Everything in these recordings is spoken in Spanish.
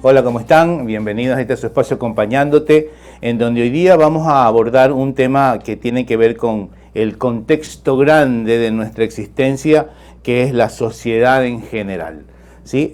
Hola, ¿cómo están? Bienvenidos a este su espacio Acompañándote, en donde hoy día vamos a abordar un tema que tiene que ver con el contexto grande de nuestra existencia, que es la sociedad en general. ¿Sí?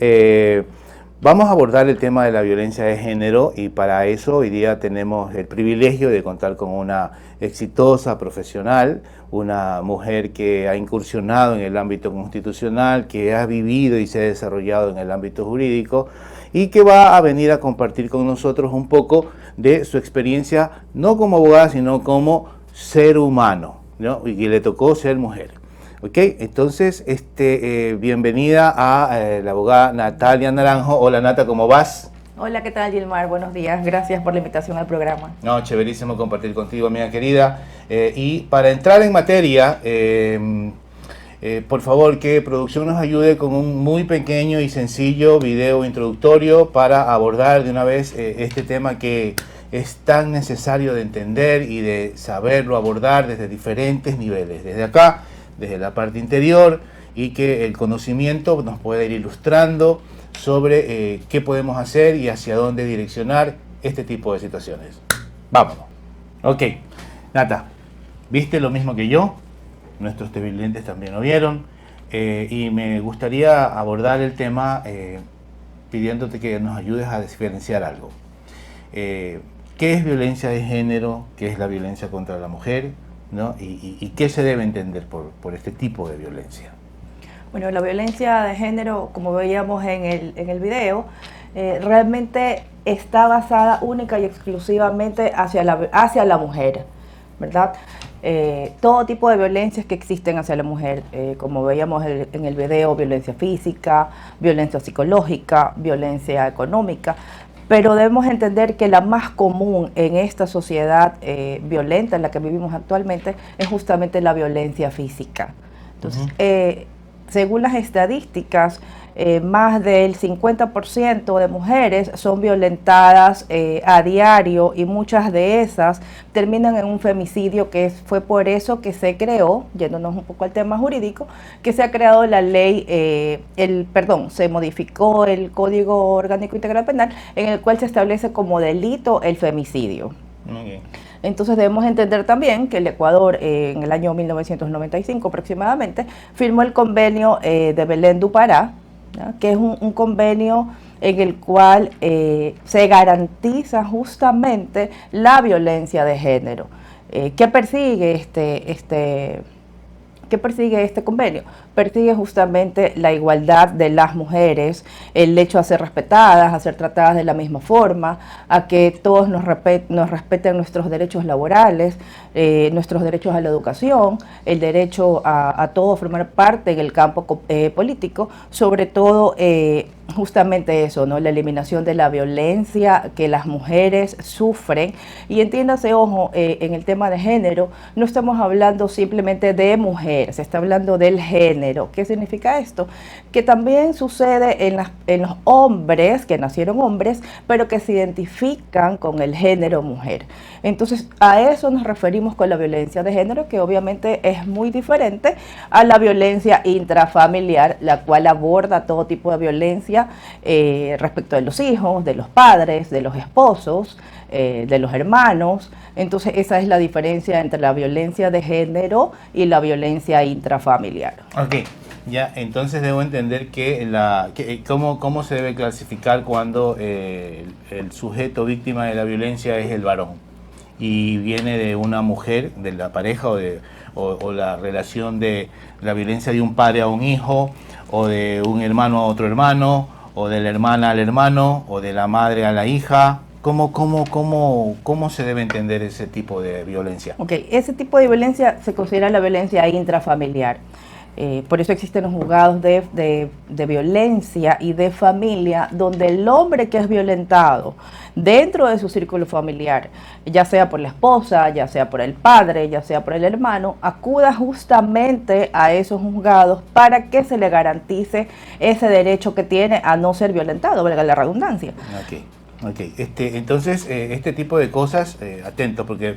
Vamos a abordar el tema de la violencia de género y para eso hoy día tenemos el privilegio de contar con una exitosa profesional, una mujer que ha incursionado en el ámbito constitucional, que ha vivido y se ha desarrollado en el ámbito jurídico y que va a venir a compartir con nosotros un poco de su experiencia, no como abogada, sino como ser humano, ¿no? Y que le tocó ser mujer. Ok, entonces, bienvenida a la abogada Natalia Naranjo. Hola Nata, ¿cómo vas? Hola, ¿qué tal, Gilmar? Buenos días, gracias por la invitación al programa. No, chéverísimo compartir contigo, amiga querida. Y para entrar en materia, por favor, que producción nos ayude con un muy pequeño y sencillo video introductorio para abordar de una vez este tema que es tan necesario de entender y de saberlo abordar desde diferentes niveles, desde acá, desde la parte interior, y que el conocimiento nos pueda ir ilustrando sobre qué podemos hacer y hacia dónde direccionar este tipo de situaciones. Vámonos. Ok, Nata, ¿viste lo mismo que yo? Nuestros televidentes también lo vieron, y me gustaría abordar el tema pidiéndote que nos ayudes a diferenciar algo. ¿Qué es violencia de género? ¿Qué es la violencia contra la mujer? ¿No? ¿Y qué se debe entender por este tipo de violencia? Bueno, la violencia de género, como veíamos en el video, realmente está basada única y exclusivamente hacia la mujer, ¿verdad? Todo tipo de violencias que existen hacia la mujer, como veíamos en el video, violencia física, violencia psicológica, violencia económica, pero debemos entender que la más común en esta sociedad violenta en la que vivimos actualmente es justamente la violencia física. Entonces, según las estadísticas, más del 50% de mujeres son violentadas a diario y muchas de esas terminan en un femicidio, fue por eso que se creó, yéndonos un poco al tema jurídico, que se ha creado la ley, se modificó el Código Orgánico Integral Penal, en el cual se establece como delito el femicidio. Okay. Entonces debemos entender también que el Ecuador en el año 1995 aproximadamente firmó el convenio de Belén do Pará, ¿no? Que es un convenio en el cual se garantiza justamente la violencia de género. ¿Qué persigue este convenio? Persigue justamente la igualdad de las mujeres, el hecho a ser respetadas, a ser tratadas de la misma forma, a que todos nos respeten nuestros derechos laborales, nuestros derechos a la educación, el derecho a todo formar parte en el campo político, sobre todo justamente eso, ¿no? La eliminación de la violencia que las mujeres sufren. Y entiéndase, ojo, en el tema de género, no estamos hablando simplemente de mujeres, se está hablando del género. ¿Qué significa esto? Que también sucede en los hombres, que nacieron hombres, pero que se identifican con el género mujer. Entonces, a eso nos referimos con la violencia de género, que obviamente es muy diferente a la violencia intrafamiliar, la cual aborda todo tipo de violencia respecto de los hijos, de los padres, de los esposos, de los hermanos. Entonces esa es la diferencia entre la violencia de género y la violencia intrafamiliar. Ok, ya, entonces debo entender cómo se debe clasificar cuando el sujeto víctima de la violencia es el varón y viene de una mujer, de la pareja o la relación de la violencia de un padre a un hijo, o de un hermano a otro hermano, o de la hermana al hermano, o de la madre a la hija. ¿Cómo se debe entender ese tipo de violencia? Ok, ese tipo de violencia se considera la violencia intrafamiliar. Por eso existen los juzgados de violencia y de familia, donde el hombre que es violentado dentro de su círculo familiar, ya sea por la esposa, ya sea por el padre, ya sea por el hermano, acuda justamente a esos juzgados para que se le garantice ese derecho que tiene a no ser violentado, valga la redundancia. Ok. Entonces, este tipo de cosas, atento, porque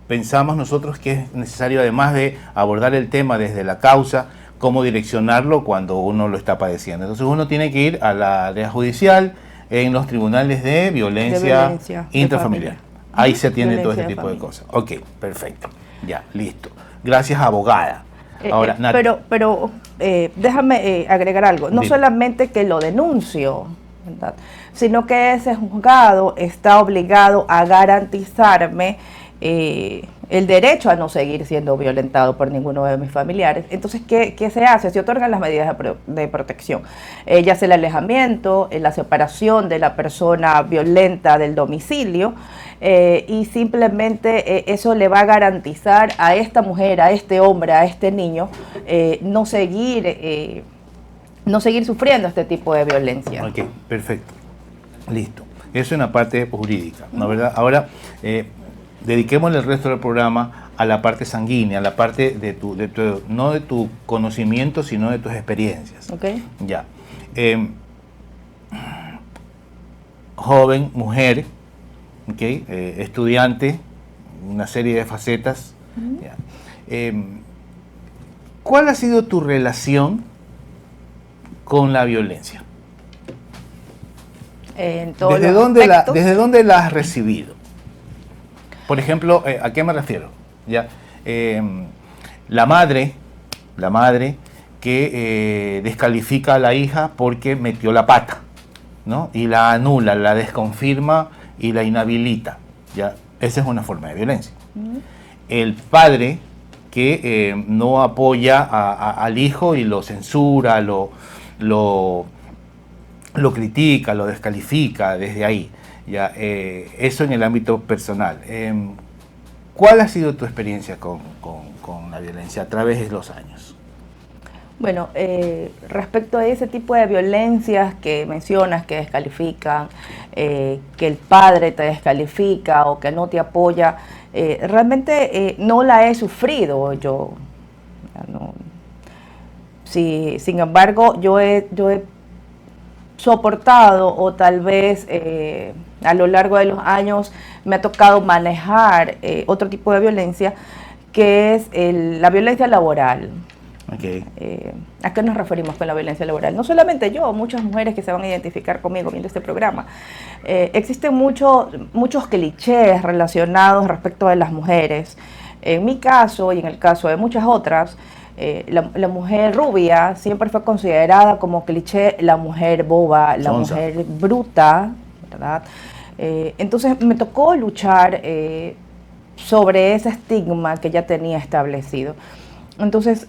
pensamos nosotros que es necesario, además de abordar el tema desde la causa, cómo direccionarlo cuando uno lo está padeciendo. Entonces uno tiene que ir a la área judicial, en los tribunales de violencia intrafamiliar. Ahí se atiende todo ese tipo de cosas. Ok, perfecto. Ya, listo. Gracias, abogada. Ahora, pero déjame agregar algo. No solamente que lo denuncio, ¿verdad?, sino que ese juzgado está obligado a garantizarme el derecho a no seguir siendo violentado por ninguno de mis familiares. Entonces, ¿qué se hace? Se otorgan las medidas de protección, ya sea el alejamiento, la separación de la persona violenta del domicilio, y simplemente eso le va a garantizar a esta mujer, a este hombre, a este niño, no seguir sufriendo este tipo de violencia. Ok, perfecto. Listo. Eso es una parte jurídica, ¿no, verdad? Ahora, dediquémosle el resto del programa a la parte sanguínea, a la parte no de tu conocimiento, sino de tus experiencias. Okay. Ya. Joven, mujer, okay, estudiante, una serie de facetas. Ya. ¿Cuál ha sido tu relación con la violencia? ¿Desde dónde la has recibido? Por ejemplo, ¿a qué me refiero? ¿Ya? La madre que descalifica a la hija porque metió la pata, ¿no? Y la anula, la desconfirma y la inhabilita. ¿Ya? Esa es una forma de violencia. El padre que no apoya al hijo y lo censura, lo critica, lo descalifica desde ahí. Ya, eso en el ámbito personal. ¿Cuál ha sido tu experiencia con la violencia a través de los años? Bueno, respecto a ese tipo de violencias que mencionas, que descalifican, que el padre te descalifica o que no te apoya, realmente no la he sufrido yo. No. Sí, sin embargo, yo he soportado, o tal vez a lo largo de los años me ha tocado manejar otro tipo de violencia, que es la violencia laboral. Okay. ¿A qué nos referimos con la violencia laboral? No solamente yo, muchas mujeres que se van a identificar conmigo viendo este programa. Existen muchos clichés relacionados respecto de las mujeres. En mi caso y en el caso de muchas otras, la mujer rubia siempre fue considerada como cliché, la mujer boba, la mujer bruta, ¿verdad? Entonces me tocó luchar sobre ese estigma que ya tenía establecido. Entonces,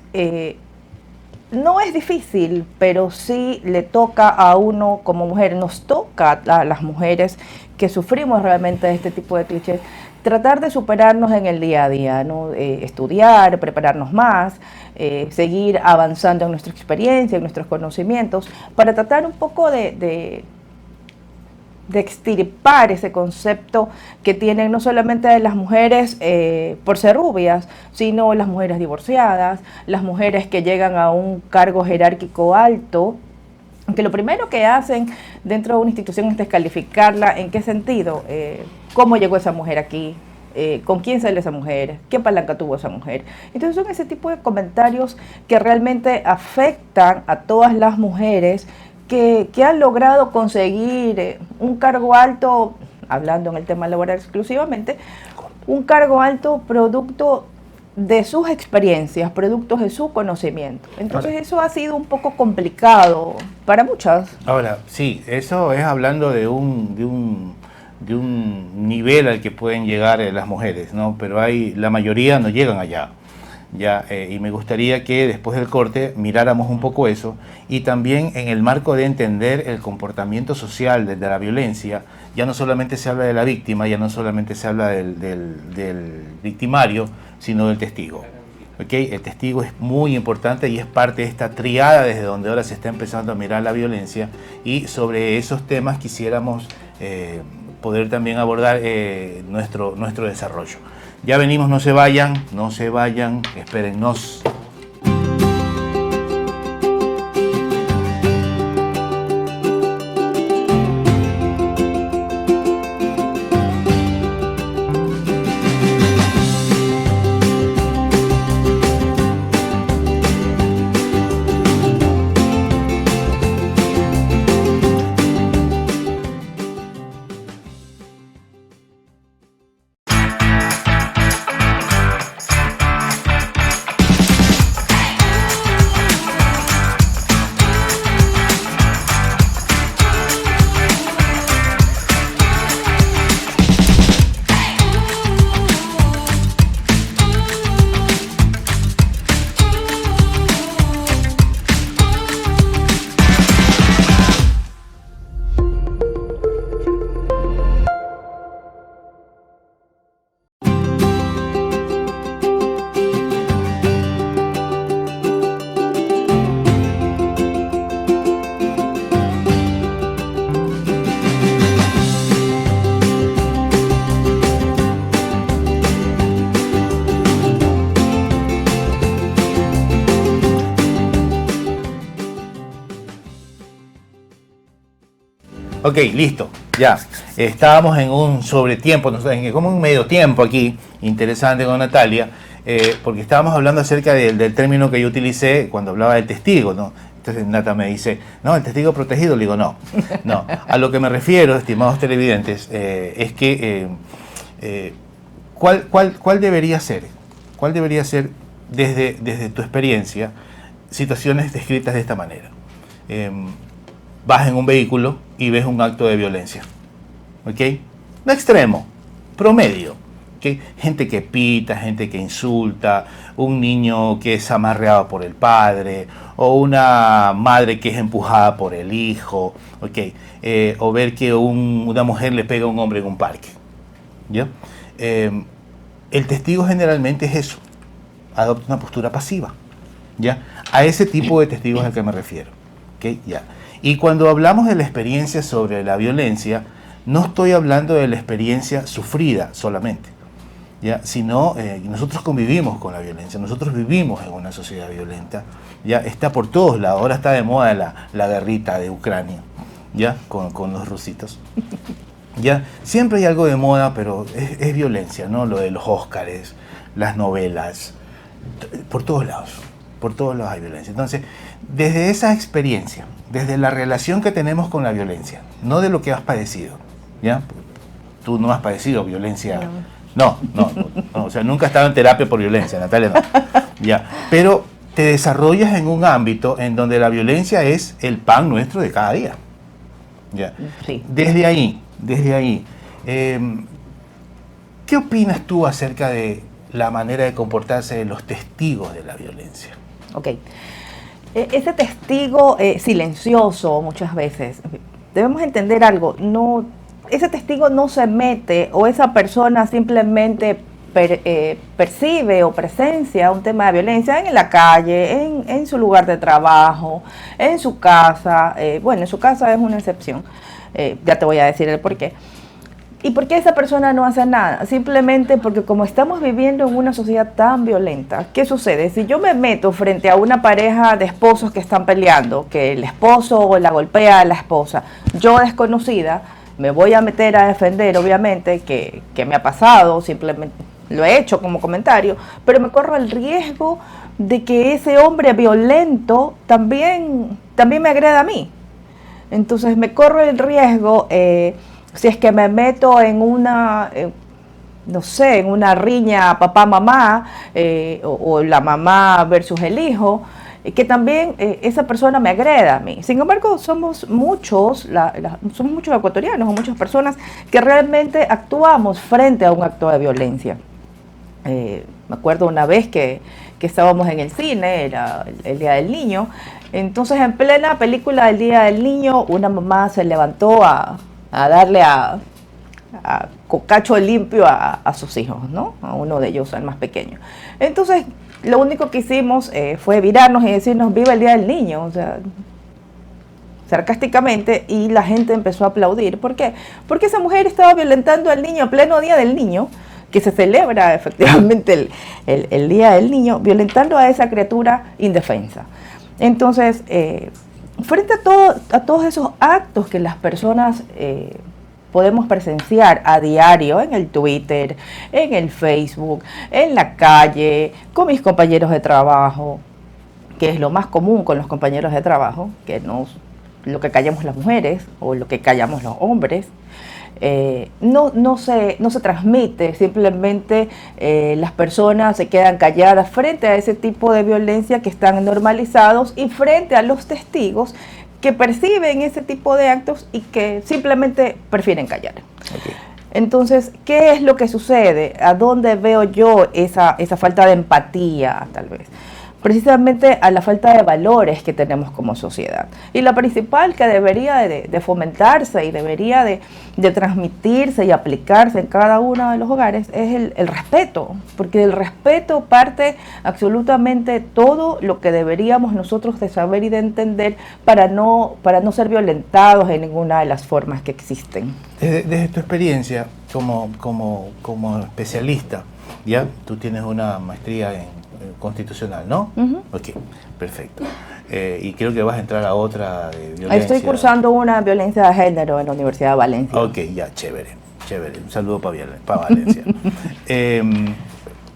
no es difícil, pero sí le toca a uno como mujer, nos toca a las mujeres que sufrimos realmente este tipo de clichés, tratar de superarnos en el día a día, ¿no? Estudiar, prepararnos más, seguir avanzando en nuestra experiencia, en nuestros conocimientos, para tratar un poco de extirpar ese concepto que tienen no solamente de las mujeres por ser rubias, sino las mujeres divorciadas, las mujeres que llegan a un cargo jerárquico alto, que lo primero que hacen dentro de una institución es descalificarla. ¿En qué sentido? ¿Cómo llegó esa mujer aquí? ¿Con quién sale esa mujer? ¿Qué palanca tuvo esa mujer? Entonces son ese tipo de comentarios que realmente afectan a todas las mujeres que han logrado conseguir un cargo alto, hablando en el tema laboral exclusivamente, un cargo alto producto de sus experiencias, productos de su conocimiento. Entonces eso ha sido un poco complicado para muchas. Ahora, sí, eso es hablando de un nivel al que pueden llegar las mujeres, ¿no? Pero la mayoría no llegan allá. Ya, y me gustaría que después del corte miráramos un poco eso, y también en el marco de entender el comportamiento social de la violencia. Ya no solamente se habla de la víctima, ya no solamente se habla del victimario, sino del testigo. ¿Okay? El testigo es muy importante y es parte de esta triada desde donde ahora se está empezando a mirar la violencia, y sobre esos temas quisiéramos poder también abordar nuestro desarrollo. Ya venimos, no se vayan, espérennos. Ok, listo, ya. Estábamos en un sobretiempo, como un medio tiempo aquí, interesante con Natalia, porque estábamos hablando acerca del término que yo utilicé cuando hablaba del testigo, ¿no? Entonces Nata me dice, no, el testigo protegido. Le digo, no. A lo que me refiero, estimados televidentes, es que ¿cuál debería ser? ¿Cuál debería ser desde tu experiencia situaciones descritas de esta manera? Vas en un vehículo y ves un acto de violencia, ¿ok? No extremo, promedio, ¿ok? Gente que pita, gente que insulta, un niño que es amarreado por el padre, o una madre que es empujada por el hijo, ¿ok? O ver que una mujer le pega a un hombre en un parque, ¿ya? El testigo generalmente es eso, adopta una postura pasiva, ¿ya? A ese tipo de testigos al que me refiero, ¿ok? Ya. Y cuando hablamos de la experiencia sobre la violencia, no estoy hablando de la experiencia sufrida solamente, ¿ya? Sino nosotros convivimos con la violencia, nosotros vivimos en una sociedad violenta, ya está por todos lados. Ahora está de moda la guerrita de Ucrania, ¿ya? Con los rusitos. ¿Ya? Siempre hay algo de moda, pero es violencia, ¿no? Lo de los Óscares, las novelas, por todos lados hay violencia. Entonces, desde esa experiencia, desde la relación que tenemos con la violencia, no de lo que has padecido, ¿ya? Tú no has padecido violencia. No, o sea, nunca has estado en terapia por violencia, Natalia, no. Ya, pero te desarrollas en un ámbito en donde la violencia es el pan nuestro de cada día. ¿Ya? Sí. Desde ahí, ¿qué opinas tú acerca de la manera de comportarse de los testigos de la violencia? Ok. Ese testigo silencioso muchas veces, debemos entender algo, ese testigo no se mete, o esa persona simplemente percibe o presencia un tema de violencia en la calle, en su lugar de trabajo, en su casa. Bueno, en su casa es una excepción, ya te voy a decir el por qué. ¿Y por qué esa persona no hace nada? Simplemente porque como estamos viviendo en una sociedad tan violenta, ¿qué sucede? Si yo me meto frente a una pareja de esposos que están peleando, que el esposo la golpea a la esposa, yo desconocida, me voy a meter a defender, obviamente, que me ha pasado, simplemente lo he hecho como comentario, pero me corro el riesgo de que ese hombre violento también me agreda a mí. Entonces me corro el riesgo, si es que me meto en una, no sé, en una riña papá-mamá, o la mamá versus el hijo, que también esa persona me agreda a mí. Sin embargo, somos muchos ecuatorianos o muchas personas que realmente actuamos frente a un acto de violencia. Me acuerdo una vez que estábamos en el cine, era el Día del Niño. Entonces, en plena película del Día del Niño, una mamá se levantó a darle a cocacho limpio a sus hijos, ¿no? A uno de ellos, al más pequeño. Entonces, lo único que hicimos fue virarnos y decirnos viva el Día del Niño, o sea, sarcásticamente, y la gente empezó a aplaudir. ¿Por qué? Porque esa mujer estaba violentando al niño a pleno Día del Niño, que se celebra efectivamente el Día del Niño, violentando a esa criatura indefensa. Entonces, frente a todos esos actos que las personas podemos presenciar a diario en el Twitter, en el Facebook, en la calle, con mis compañeros de trabajo, que es lo más común con los compañeros de trabajo, que lo que callamos las mujeres o lo que callamos los hombres, no se transmite, simplemente las personas se quedan calladas frente a ese tipo de violencia que están normalizados y frente a los testigos que perciben ese tipo de actos y que simplemente prefieren callar. Okay. Entonces, ¿qué es lo que sucede? ¿A dónde veo yo esa falta de empatía, tal vez? Precisamente a la falta de valores que tenemos como sociedad. Y la principal que debería de fomentarse y debería de transmitirse y aplicarse en cada uno de los hogares es el respeto, porque del respeto parte absolutamente todo lo que deberíamos nosotros de saber y de entender para no ser violentados en ninguna de las formas que existen. Desde tu experiencia como especialista, ¿ya? Tú tienes una maestría en constitucional, ¿no? Uh-huh. Ok, perfecto. y creo que vas a entrar a otra de violencia. Estoy cursando una violencia de género en la Universidad de Valencia. Ok, ya, chévere. Un saludo para Valencia.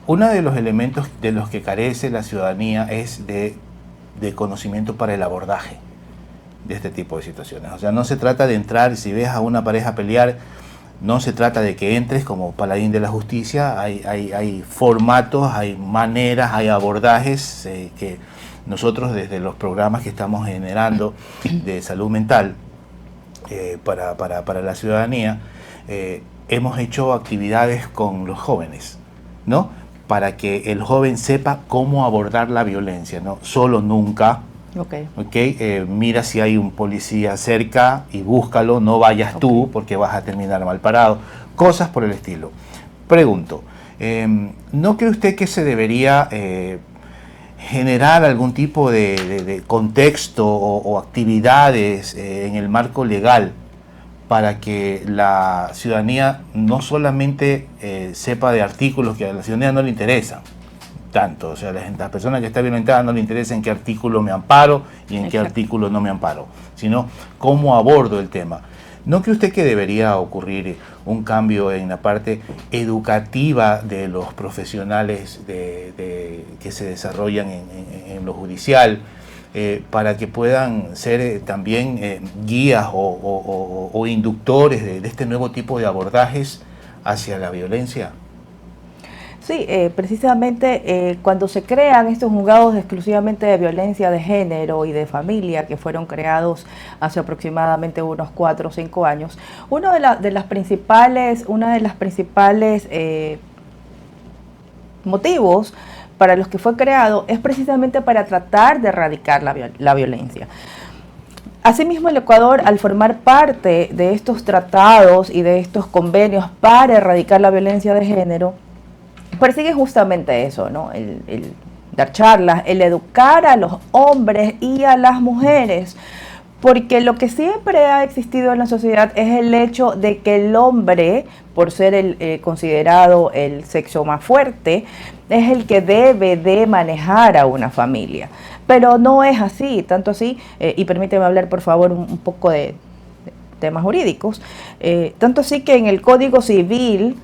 Uno de los elementos de los que carece la ciudadanía es de conocimiento para el abordaje de este tipo de situaciones. O sea, no se trata de entrar, si ves a una pareja pelear, no se trata de que entres como paladín de la justicia. Hay formatos, hay maneras, hay abordajes que nosotros desde los programas que estamos generando de salud mental para la ciudadanía, hemos hecho actividades con los jóvenes, ¿no? Para que el joven sepa cómo abordar la violencia, ¿no? Solo nunca. Mira si hay un policía cerca y búscalo, no vayas tú porque vas a terminar mal parado. Cosas por el estilo. Pregunto, ¿no cree usted que se debería generar algún tipo de contexto o actividades en el marco legal para que la ciudadanía no solamente sepa de artículos que a la ciudadanía no le interesan tanto? O sea, la persona que está violentada no le interesa en qué artículo me amparo y en qué artículo no me amparo, sino cómo abordo el tema. ¿No cree usted que debería ocurrir un cambio en la parte educativa de los profesionales que se desarrollan en lo judicial, para que puedan ser también guías o inductores de este nuevo tipo de abordajes hacia la violencia? Sí, precisamente cuando se crean estos juzgados exclusivamente de violencia de género y de familia, que fueron creados hace aproximadamente unos 4 o 5 años, una de las principales motivos para los que fue creado es precisamente para tratar de erradicar la violencia. Asimismo, el Ecuador, al formar parte de estos tratados y de estos convenios para erradicar la violencia de género, persigue justamente eso, ¿no? El dar charlas, el educar a los hombres y a las mujeres, porque lo que siempre ha existido en la sociedad es el hecho de que el hombre, por ser considerado el sexo más fuerte, es el que debe de manejar a una familia. Pero no es así, tanto así, y permíteme hablar por favor un poco de temas jurídicos, tanto así que en el Código Civil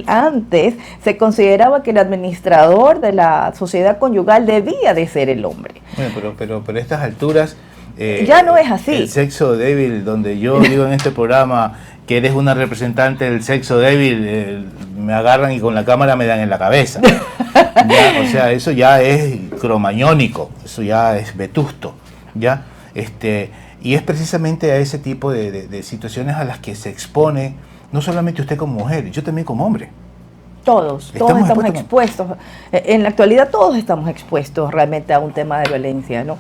antes se consideraba que el administrador de la sociedad conyugal debía de ser el hombre. Bueno, pero a estas alturas ya no es así. El sexo débil, donde yo digo en este programa que eres una representante del sexo débil, me agarran y con la cámara me dan en la cabeza. ¿Ya? O sea, eso ya es cromañónico, eso ya es vetusto, ¿ya? Y es precisamente a ese tipo de situaciones a las que se expone, no solamente usted como mujer, yo también como hombre. Todos estamos expuestos. En la actualidad todos estamos expuestos realmente a un tema de violencia, ¿no?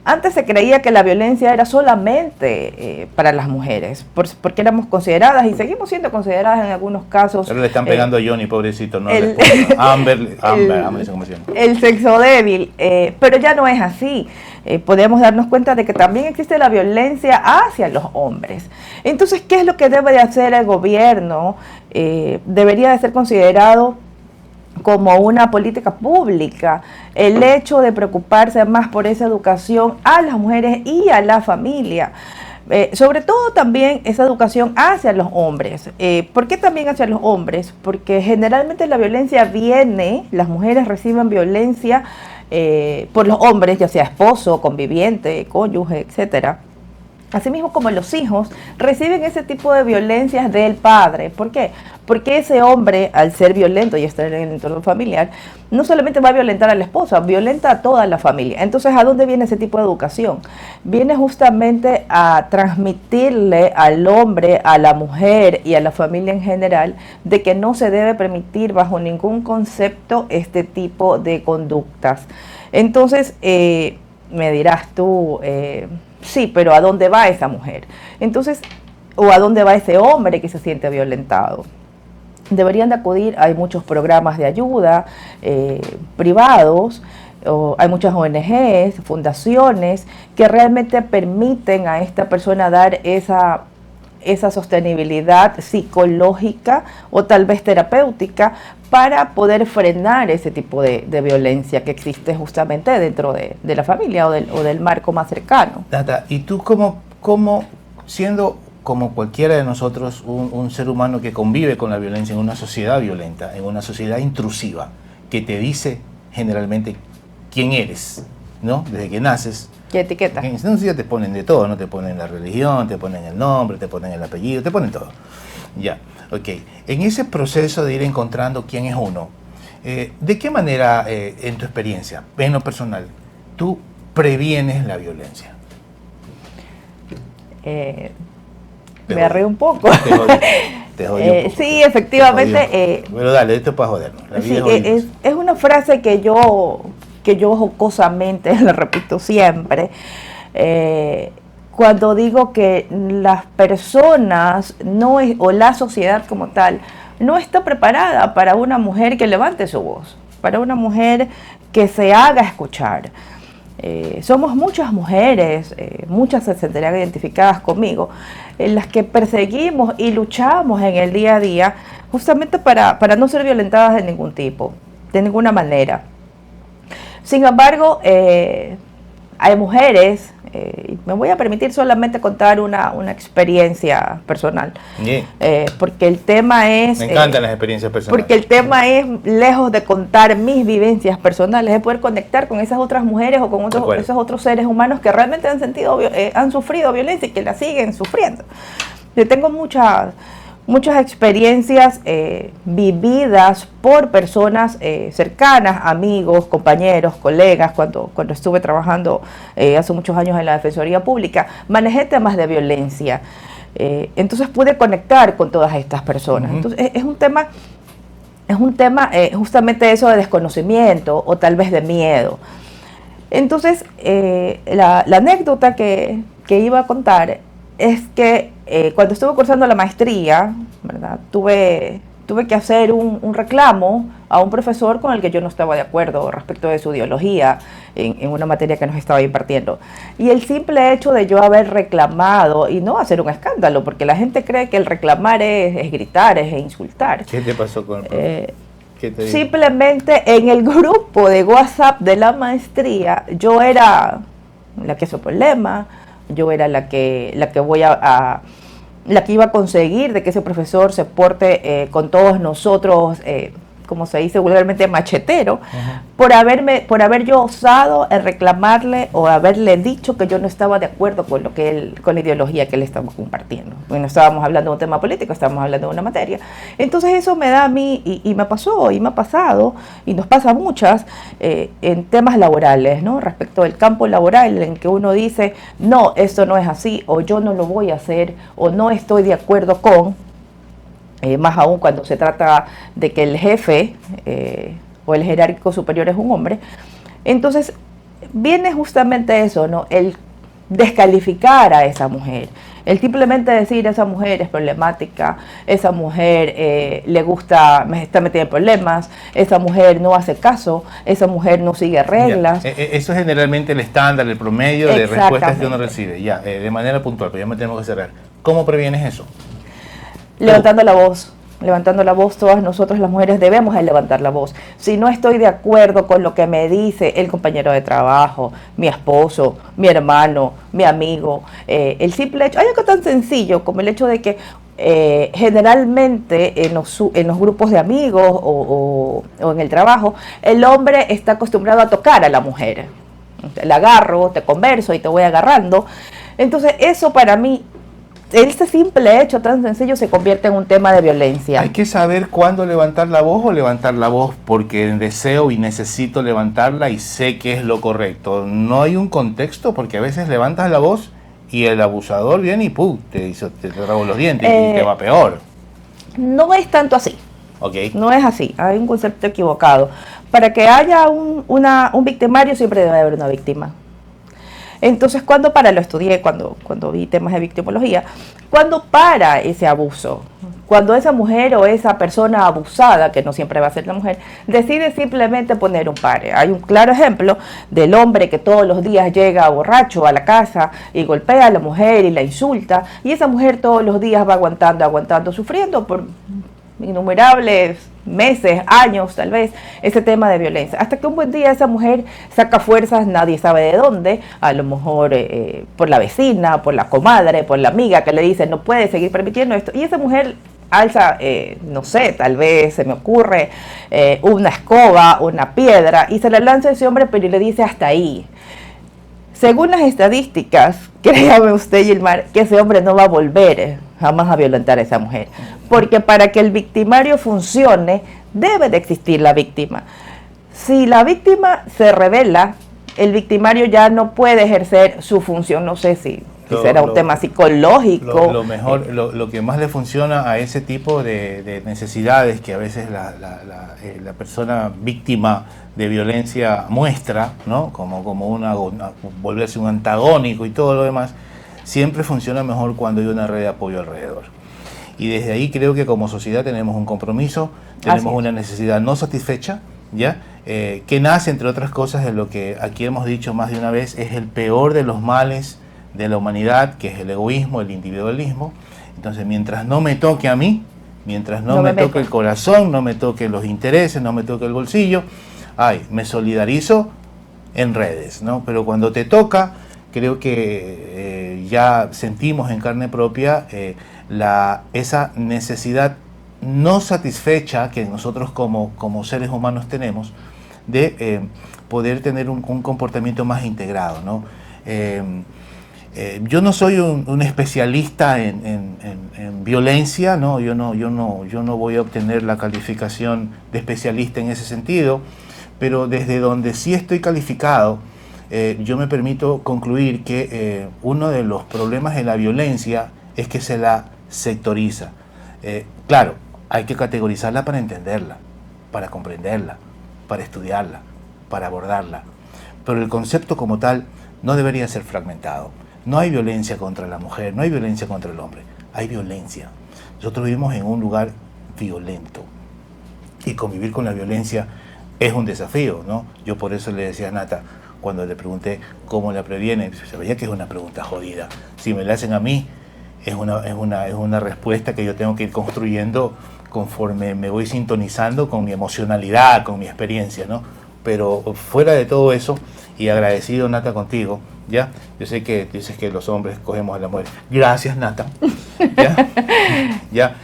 Antes se creía que la violencia era solamente para las mujeres, porque éramos consideradas y seguimos siendo consideradas en algunos casos. Pero le están pegando a Johnny, pobrecito, no le Amber, ¿cómo se llama? El sexo débil, pero ya no es así. Podemos darnos cuenta de que también existe la violencia hacia los hombres. Entonces, ¿qué es lo que debe de hacer el gobierno? Debería de ser considerado como una política pública el hecho de preocuparse más por esa educación a las mujeres y a la familia. Sobre todo también esa educación hacia los hombres. ¿Por qué también hacia los hombres? Porque generalmente la violencia las mujeres reciben violencia por los hombres, ya sea esposo, conviviente, cónyuge, etcétera. Asimismo como los hijos reciben ese tipo de violencias del padre. ¿Por qué? Porque ese hombre, al ser violento y estar en el entorno familiar, no solamente va a violentar a la esposa, violenta a toda la familia. Entonces, ¿a dónde viene ese tipo de educación? Viene justamente a transmitirle al hombre, a la mujer y a la familia en general de que no se debe permitir bajo ningún concepto este tipo de conductas. Entonces, me dirás tú, sí, pero ¿a dónde va esa mujer? Entonces, ¿o a dónde va ese hombre que se siente violentado? Deberían de acudir, hay muchos programas de ayuda privados, hay muchas ONGs, fundaciones, que realmente permiten a esta persona dar esa sostenibilidad psicológica o tal vez terapéutica para poder frenar ese tipo de violencia que existe justamente dentro de la familia o del marco más cercano. Tata, ¿y tú siendo como cualquiera de nosotros un ser humano que convive con la violencia en una sociedad violenta, en una sociedad intrusiva, que te dice generalmente quién eres, ¿no? Desde que naces. ¿Qué etiqueta? En instancia te ponen de todo, ¿no? Te ponen la religión, te ponen el nombre, te ponen el apellido, te ponen todo. Ya, ok. En ese proceso de ir encontrando quién es uno, ¿de qué manera, en tu experiencia, en lo personal, tú previenes la violencia? Me arreí un poco. Te jodí un poco. Sí, efectivamente. Pero dale, esto es para jodernos. Sí, es una frase que yo jocosamente la repito siempre. Cuando digo que las personas o la sociedad como tal no está preparada para una mujer que levante su voz, para una mujer que se haga escuchar. Somos muchas mujeres, muchas se sentirán identificadas conmigo, en las que perseguimos y luchamos en el día a día justamente para no ser violentadas de ningún tipo, de ninguna manera. Sin embargo, hay mujeres, me voy a permitir solamente contar una experiencia personal, porque el tema es... Me encantan las experiencias personales. Porque el tema es, lejos de contar mis vivencias personales, es poder conectar con esas otras mujeres o con esos otros seres humanos que realmente han sufrido violencia y que la siguen sufriendo. Yo tengo muchas experiencias vividas por personas cercanas, amigos, compañeros, colegas. Cuando estuve trabajando hace muchos años en la Defensoría Pública, manejé temas de violencia. Entonces pude conectar con todas estas personas. Entonces es un tema justamente eso de desconocimiento o tal vez de miedo. Entonces la anécdota que iba a contar es que cuando estuve cursando la maestría, ¿verdad? Tuve que hacer un reclamo a un profesor con el que yo no estaba de acuerdo respecto de su ideología en una materia que nos estaba impartiendo. Y el simple hecho de yo haber reclamado, y no hacer un escándalo, porque la gente cree que el reclamar es gritar, es insultar. ¿Qué te pasó con el profesor? ¿Qué te dijo? Simplemente en el grupo de WhatsApp de la maestría, yo era la que hizo problema, yo era la que iba a conseguir de que ese profesor se porte con todos nosotros, como se dice vulgarmente, machetero, por haber yo osado en reclamarle o haberle dicho que yo no estaba de acuerdo con con la ideología que él estaba compartiendo. No estábamos hablando de un tema político, estábamos hablando de una materia. Entonces eso me da a mí, y me pasó, y me ha pasado, y nos pasa a muchas, en temas laborales, ¿no? Respecto del campo laboral, en que uno dice, no, esto no es así, o yo no lo voy a hacer, o no estoy de acuerdo con... más aún cuando se trata de que el jefe o el jerárquico superior es un hombre. Entonces viene justamente eso, ¿no? El descalificar a esa mujer, el simplemente decir esa mujer es problemática, esa mujer le gusta, me está metida en problemas, esa mujer no hace caso, esa mujer no sigue reglas. Eso es generalmente el estándar, el promedio de respuestas que uno recibe, de manera puntual, pero ya me tenemos que cerrar. ¿Cómo previenes eso? Levantando la voz, todas nosotros las mujeres debemos de levantar la voz. Si no estoy de acuerdo con lo que me dice el compañero de trabajo, mi esposo, mi hermano, mi amigo, el simple hecho, hay algo tan sencillo como el hecho de que generalmente en los grupos de amigos o en el trabajo, el hombre está acostumbrado a tocar a la mujer. La agarro, te converso y te voy agarrando. Entonces eso para mí, ese simple hecho tan sencillo se convierte en un tema de violencia. Hay que saber cuándo levantar la voz o levantar la voz porque deseo y necesito levantarla y sé que es lo correcto. No hay un contexto porque a veces levantas la voz y el abusador viene y ¡pum! Te tragó los dientes y te va peor. No es tanto así. Okay. No es así, hay un concepto equivocado. Para que haya un victimario siempre debe haber una víctima. Entonces, lo estudié cuando vi temas de victimología, ¿cuándo para ese abuso? Cuando esa mujer o esa persona abusada, que no siempre va a ser la mujer, decide simplemente poner un pare. Hay un claro ejemplo del hombre que todos los días llega borracho a la casa y golpea a la mujer y la insulta, y esa mujer todos los días va aguantando, sufriendo innumerables meses, años tal vez, ese tema de violencia. Hasta que un buen día esa mujer saca fuerzas, nadie sabe de dónde, a lo mejor por la vecina, por la comadre, por la amiga que le dice no puede seguir permitiendo esto. Y esa mujer alza, no sé, tal vez se me ocurre, una escoba, una piedra, y se la lanza a ese hombre, pero le dice hasta ahí. Según las estadísticas, créame usted, Gilmar, que ese hombre no va a volver jamás a violentar a esa mujer. Porque para que el victimario funcione, debe de existir la víctima. Si la víctima se revela, el victimario ya no puede ejercer su función. No sé si será un tema psicológico. Lo mejor, lo que más le funciona a ese tipo de necesidades que a veces la persona víctima de violencia muestra, ¿no? como volverse un antagónico y todo lo demás, siempre funciona mejor cuando hay una red de apoyo alrededor. Y desde ahí creo que como sociedad tenemos un compromiso, tenemos una necesidad no satisfecha, ¿ya? Que nace, entre otras cosas, de lo que aquí hemos dicho más de una vez, es el peor de los males de la humanidad, que es el egoísmo, el individualismo. Entonces, mientras no me toque a mí, mientras no me toque el corazón, no me toque los intereses, no me toque el bolsillo, me solidarizo en redes, ¿no? Pero cuando te toca, creo que ya sentimos en carne propia esa necesidad no satisfecha que nosotros como seres humanos tenemos de poder tener un comportamiento más integrado, ¿no? Yo no soy un especialista en violencia, ¿no? Yo no voy a obtener la calificación de especialista en ese sentido, pero desde donde sí estoy calificado, yo me permito concluir que uno de los problemas de la violencia es que se la sectoriza. Claro, hay que categorizarla para entenderla, para comprenderla, para estudiarla, para abordarla, pero el concepto como tal no debería ser fragmentado. No hay violencia contra la mujer, no hay violencia contra el hombre, hay violencia. Nosotros vivimos en un lugar violento y convivir con la violencia es un desafío, ¿no? Yo por eso le decía a Nata, cuando le pregunté cómo la previene, se veía que es una pregunta jodida. Si me la hacen a mí, es una respuesta que yo tengo que ir construyendo conforme me voy sintonizando con mi emocionalidad, con mi experiencia, ¿no? Pero fuera de todo eso, y agradecido, Nata, contigo, ¿ya? Yo sé que dices que los hombres cogemos a la mujer. Gracias, Nata. ¿Ya?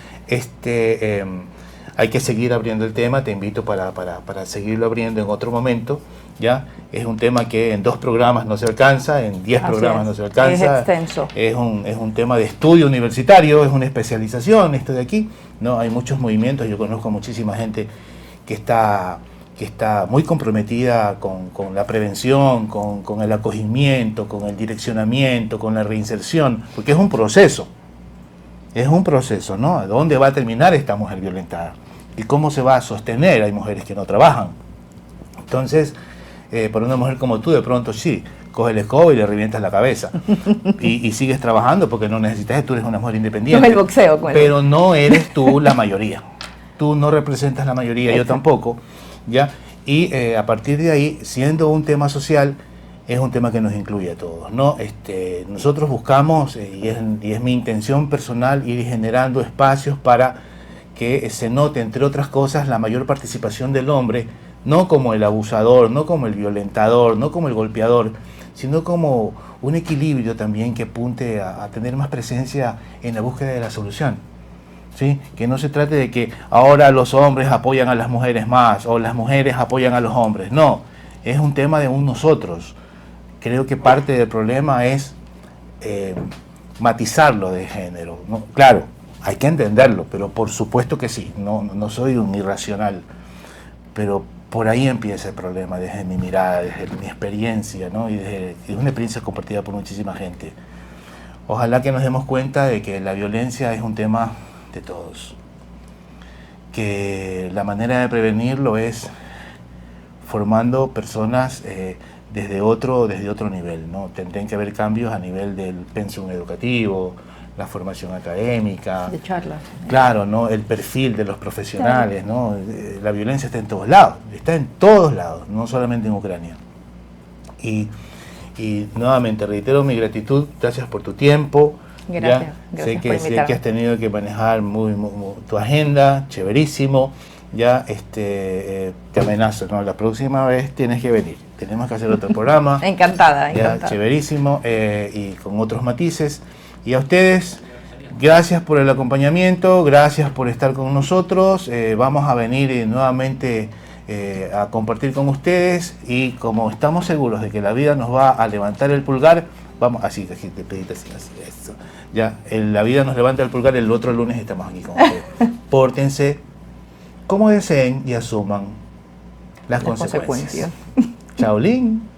Hay que seguir abriendo el tema, te invito para seguirlo abriendo en otro momento, ¿ya? Es un tema que en 2 programas no se alcanza, en 10 programas no se alcanza. Es extenso. Es un tema de estudio universitario, es una especialización esto de aquí, ¿no? Hay muchos movimientos, yo conozco muchísima gente que está muy comprometida con la prevención, con el acogimiento, con el direccionamiento, con la reinserción, porque es un proceso, ¿no? ¿A dónde va a terminar esta mujer violentada? ¿Y cómo se va a sostener? Hay mujeres que no trabajan. Entonces, para una mujer como tú, de pronto sí, coge el escoba y le revientas la cabeza. y sigues trabajando porque no necesitas, tú eres una mujer independiente. No es el boxeo, bueno. Pero no eres tú la mayoría. Tú no representas la mayoría, yo tampoco. ¿Ya? Y a partir de ahí, siendo un tema social, es un tema que nos incluye a todos, ¿no? Nosotros buscamos, y es mi intención personal, ir generando espacios para que se note, entre otras cosas, la mayor participación del hombre, no como el abusador, no como el violentador, no como el golpeador, sino como un equilibrio también que apunte a tener más presencia en la búsqueda de la solución. ¿Sí? Que no se trate de que ahora los hombres apoyan a las mujeres más o las mujeres apoyan a los hombres. No, es un tema de nosotros. Creo que parte del problema es matizarlo de género, ¿no? Claro, hay que entenderlo, pero por supuesto que sí, no soy un irracional, pero por ahí empieza el problema, desde mi mirada, desde mi experiencia, ¿no? Y es una experiencia compartida por muchísima gente. Ojalá que nos demos cuenta de que la violencia es un tema de todos, que la manera de prevenirlo es formando personas desde otro nivel, ¿no? Tendrían que haber cambios a nivel del pensum educativo, la formación académica, de charlas. Claro, ¿no? El perfil de los profesionales, ¿no? La violencia está en todos lados, no solamente en Ucrania. Y nuevamente reitero mi gratitud, gracias por tu tiempo. Gracias, sé por que invitarme. has tenido que manejar tu agenda, chéverísimo. Ya te amenazo, ¿no? La próxima vez tienes que venir. Tenemos que hacer otro programa. Encantada, Ya, encantada. chéverísimo, y con otros matices. Y a ustedes, gracias por el acompañamiento, gracias por estar con nosotros. Vamos a venir nuevamente a compartir con ustedes, y como estamos seguros de que la vida nos va a levantar el pulgar, vamos, así, así, eso. Ya, la vida nos levanta el pulgar, el otro lunes estamos aquí con ustedes. Pórtense como deseen y asuman las consecuencias. Chaolín.